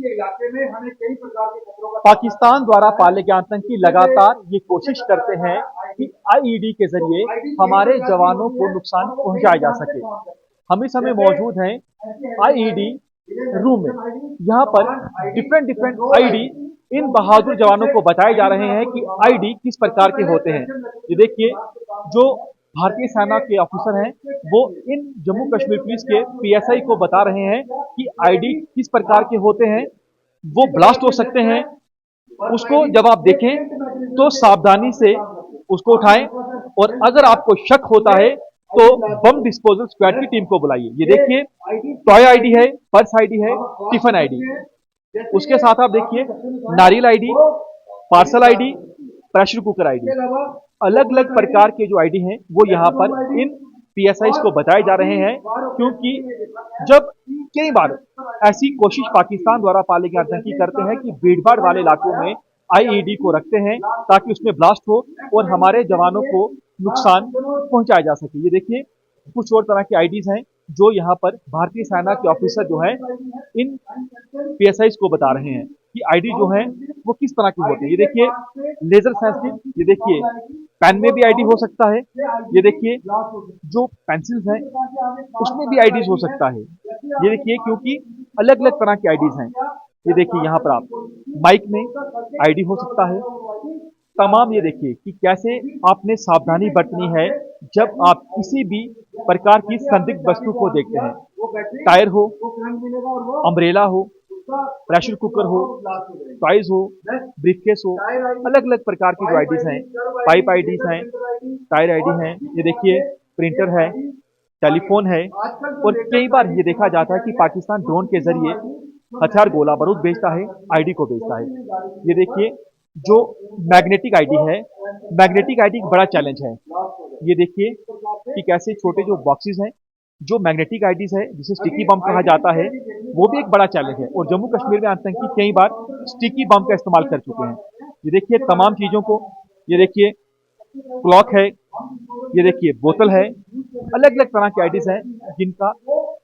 इलाके में हमें कई प्रकार के खतरों का पाकिस्तान द्वारा पाले गए आतंकी लगातार ये कोशिश करते हैं कि आईईडी के जरिए हमारे जवानों को नुकसान पहुंचाया जा सके। हम इस समय मौजूद हैं आईईडी रूम में। यहाँ पर डिफरेंट डिफरेंट आईडी इन बहादुर जवानों को बताए जा रहे हैं कि आईडी किस प्रकार के होते हैं। ये देखिए, जो भारतीय सेना के ऑफिसर हैं वो इन जम्मू कश्मीर पुलिस के पीएसआई को बता रहे हैं कि आईडी किस प्रकार के होते हैं। वो ब्लास्ट हो सकते हैं, उसको जब आप देखें तो सावधानी से उसको उठाएं, और अगर आपको शक होता है तो बम डिस्पोजल स्क्वाड की टीम को बुलाइए। ये देखिए, टॉय आईडी है, पर्स आईडी है, टिफिन आईडी। उसके साथ आप देखिए नारियल ID, parcel ID, pressure cooker ID. अलग अलग प्रकार के जो आईडी हैं वो यहाँ पर इन पीएसआई को बताए जा रहे हैं, क्योंकि जब कई बार ऐसी कोशिश पाकिस्तान द्वारा पाले गए आतंकी करते हैं कि भीड़-भाड़ वाले इलाकों में आईईडी को रखते हैं ताकि उसमें ब्लास्ट हो और हमारे जवानों को नुकसान पहुंचाया जा सके। ये देखिए, कुछ और तरह के आईडीज हैं जो यहाँ पर भारतीय सेना के ऑफिसर जो है इन पीएसआई को बता रहे हैं कि आईडी जो है वो किस तरह की होती है। ये देखिए, लेजर सेंसिटिव, ये देखिए पेन में भी आईडी हो सकता है। ये देखिए, जो पेंसिल्स हैं उसमें भी आईडीज हो सकता है। ये देखिए, क्योंकि अलग अलग तरह की आईडीज हैं। ये देखिए, यहाँ पर आप बाइक में आईडी हो सकता है तमाम। ये देखिए कि कैसे आपने सावधानी बरतनी है जब आप किसी भी प्रकार की संदिग्ध वस्तु को देखते हैं। टायर हो, अम्ब्रेला हो, प्रेशर कुकर हो, टॉयज हो, ब्रीफकेस हो, अलग अलग प्रकार की जो आईडीज हैं, पाइप आईडीज हैं, टायर आईडी हैं। ये देखिए, प्रिंटर है, टेलीफोन है, और कई बार ये देखा जाता है कि पाकिस्तान ड्रोन के जरिए हथियार, गोला बारूद भेजता है, आईडी को भेजता है। ये देखिए, जो मैग्नेटिक आईडी है, मैग्नेटिक आईडी एक बड़ा चैलेंज है। ये देखिए कि कैसे छोटे जो बॉक्सेस हैं, जो मैग्नेटिक आईडीज है जिसे स्टिकी बम कहा जाता है, वो भी एक बड़ा चैलेंज है, और जम्मू कश्मीर में आतंकी कई बार स्टिकी बम का इस्तेमाल कर चुके हैं। ये देखिए तमाम चीजों को, ये देखिए क्लॉक है, ये देखिए बोतल है, अलग अलग तरह के आईडीज हैं जिनका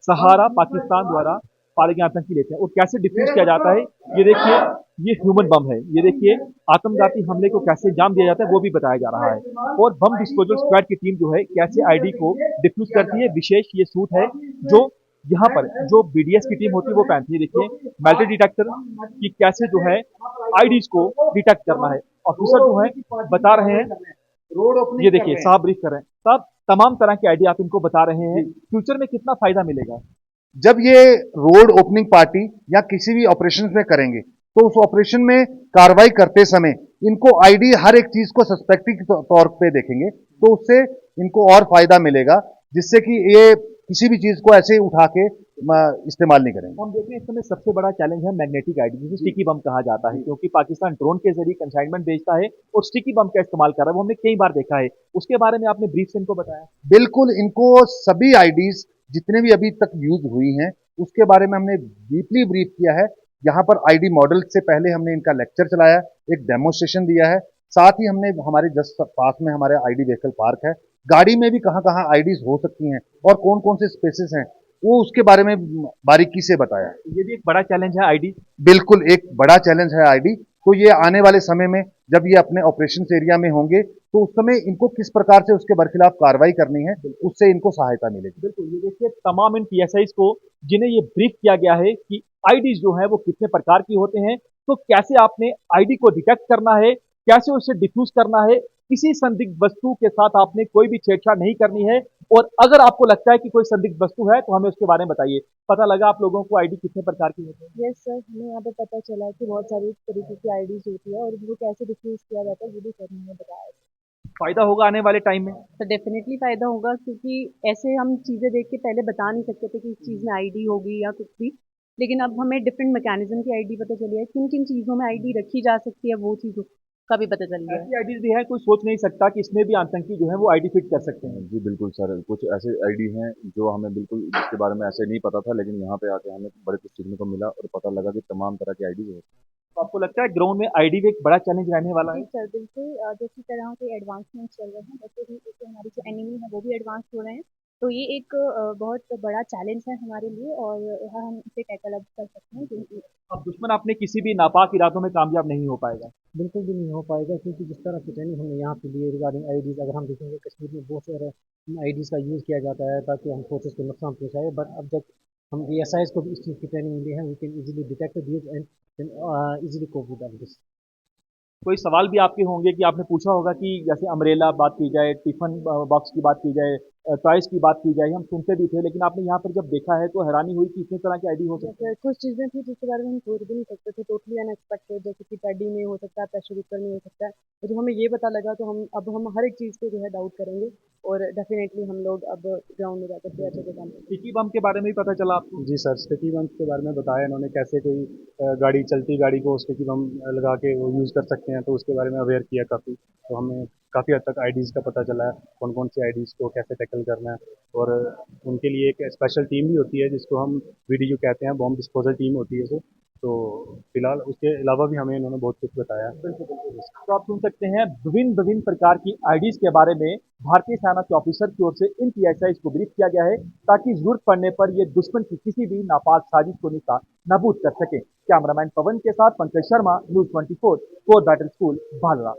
सहारा पाकिस्तान द्वारा पाले गए आतंकी लेते हैं, और कैसे डिफ्यूज किया जाता है। ये देखिए, ये ह्यूमन बम है। ये देखिए, आत्मघाती हमले को कैसे अंजाम दिया जाता है वो भी बताया जा रहा है, और बम डिस्पोजल स्क्वाड की टीम जो है कैसे आईडी को डिफ्यूज करती है। विशेष ये सूट है जो यहाँ पर जो बीडीएस की टीम होती है वो पहनती है। देखिए, मेटल डिटेक्टर की कैसे जो है आईडीज को डिटेक्ट करना है, ऑफिसर जो है बता रहे हैं। ये देखिए, साहब ब्रीफ कर रहे हैं, साहब तमाम तरह की आईडी आप इनको बता रहे हैं। फ्यूचर में कितना फायदा मिलेगा जब ये रोड ओपनिंग पार्टी या किसी भी ऑपरेशन में करेंगे, तो उस ऑपरेशन में कार्रवाई करते समय इनको आईडी हर एक चीज को सस्पेक्टिंग तौर पे देखेंगे, तो उससे इनको और फायदा मिलेगा, जिससे कि ये किसी भी चीज को ऐसे उठा के इस्तेमाल नहीं करेंगे। हम देख रहे हैं इस समय सबसे बड़ा चैलेंज है मैग्नेटिक आईडी, जिसे स्टिकी बम कहा जाता है, क्योंकि पाकिस्तान ड्रोन के जरिए कंसाइनमेंट भेजता है और स्टिकी बम का इस्तेमाल कर रहा है। वो हमने कई बार देखा है। उसके बारे में आपने ब्रीफ से इनको बताया? बिल्कुल, इनको सभी आईडीज जितने भी अभी तक यूज हुई हैं उसके बारे में हमने डीपली ब्रीफ किया है। यहाँ पर आईडी मॉडल से पहले हमने इनका लेक्चर चलाया, एक डेमोस्ट्रेशन दिया है। साथ ही हमने हमारे जस्ट पास में हमारे आईडी व्हीकल पार्क है, गाड़ी में भी कहाँ कहाँ आईडीज हो सकती हैं और कौन कौन से स्पेसेस हैं वो उसके बारे में बारीकी से बताया। ये भी एक बड़ा चैलेंज है आईडी। बिल्कुल एक बड़ा चैलेंज है आईडी। तो ये आने वाले समय में जब ये अपने ऑपरेशन एरिया में होंगे तो उस समय इनको किस प्रकार से उसके बरखिलाफ कार्रवाई करनी है, उससे इनको सहायता मिलेगी। बिल्कुल, ये देखिए तमाम इन पीएसआई को जिन्हें ये ब्रीफ किया गया है कि आईडीज जो है वो कितने प्रकार की होते हैं, तो कैसे आपने आईडी को डिटेक्ट करना है, कैसे उसे डिफ्यूज करना है, किसी संदिग्ध वस्तु के साथ आपने कोई भी छेड़छाड़ नहीं करनी है, और अगर आपको लगता है कि कोई संदिग्ध वस्तु है तो हमें उसके बारे में बताइए। पता लगा आप लोगों को आईडी कितने प्रकार की होती है? यस सर, हमें यहाँ पे पता चला कि बहुत सारी तरीके की आईडीज होती है और उनको कैसे डिफ्यूज किया जाता है वो भी सर ने बताया। फायदा होगा आने वाले टाइम में? तो डेफिनेटली फ़ायदा होगा, क्योंकि ऐसे हम चीज़ें देख के पहले बता नहीं सकते थे कि इस चीज़ में आईडी होगी या कुछ भी, लेकिन अब हमें डिफरेंट मैकेनिज्म की आईडी पता चली है, किन किन चीज़ों में आईडी रखी जा सकती है वो चीज़ों का भी पता चल गया है। ऐसी आईडीज भी है, कोई सोच नहीं सकता कि इसमें भी आतंकी जो है वो आईडी फिट कर सकते हैं। जी बिल्कुल सर, कुछ ऐसे आईडी हैं जो हमें बिल्कुल इसके बारे में ऐसे नहीं पता था, लेकिन यहाँ पे आके हमें बड़े कुछ सीखने को मिला और पता लगा कि तमाम तरह की आईडी है। तो आपको लगता है ग्राउंड में आईडी भी एक बड़ा चैलेंज रहने वाला जी है? सर, बिल्कुल। जैसी तरह के एडवांसमेंट चल रहे हैं, वैसे ही जैसे हमारी जो एनिमी है वो भी एडवांस हो रहे हैं, तो ये एक बहुत बड़ा चैलेंज है हमारे लिए और हम इसे टैकल अप कर सकते हैं क्योंकि अब दुश्मन अपने किसी भी नापाक इरादों में कामयाब नहीं हो पाएगा। बिल्कुल भी नहीं हो पाएगा क्योंकि जिस तरह की ट्रेनिंग हमने यहाँ पे ली है रिगार्डिंग आईडीज़, अगर हम देखेंगे कश्मीर में बहुत सारे आईडीज़ का यूज़ किया जाता है ताकि हम फोर्सेस को नुकसान पहुँचाए, बट अब जब हम एएसआईज़ को भी इस चीज़ की ट्रेनिंग मिली है, we can easily detect this and easily cope with this. कोई सवाल भी आपके होंगे कि आपने पूछा होगा कि जैसे अम्ब्रेला बात की जाए, टिफिन बॉक्स की बात की जाए, टॉयज की बात की जाए, हम सुनते भी थे, लेकिन आपने यहाँ पर जब देखा है तो हैरानी हुई कि इतने तरह की आईडी हो सकती है। जैसे कुछ चीज़ें थी जिसके बारे में हम सोच भी नहीं सकते थे, टोटली अनएक्सपेक्टेड, जैसे कि पैडी में हो सकता है, प्रेशर कुकर में हो सकता है। तो जब हमें ये पता लगा तो हम हर एक चीज़ पे जो है डाउट करेंगे और डेफिनेटली हम लोग अब ग्राउंड में जाकर के अच्छे से काम करेंगे। टिकी बम के बारे में भी पता चला आपको? जी सर, स्टिकी बम के बारे में बताया इन्होंने, कैसे कोई गाड़ी चलती गाड़ी को स्टिकी बम लगा के वो यूज़ कर सकते हैं, तो उसके बारे में अवेयर किया काफ़ी। तो हमें काफ़ी हद तक आईडीज़ का पता चला है, कौन कौन सी आईडीज़ को कैसे टैकल करना है, और उनके लिए एक स्पेशल टीम भी होती है जिसको हम वीडीयू कहते हैं, बॉम्ब डिस्पोजल टीम होती है। तो फिलहाल उसके अलावा भी हमें इन्होंने बहुत कुछ बताया। तो आप सुन सकते हैं विभिन्न विभिन्न प्रकार की आईडीज के बारे में भारतीय सेना के ऑफिसर की ओर से इन पीएसआईज को ब्रीफ किया गया है ताकि जरूरत पड़ने पर ये दुश्मन की किसी भी नापाक साजिश को नाबूद कर सके। कैमरामैन पवन के साथ Pankaj Sharma, news 24, core battle school, भालरा।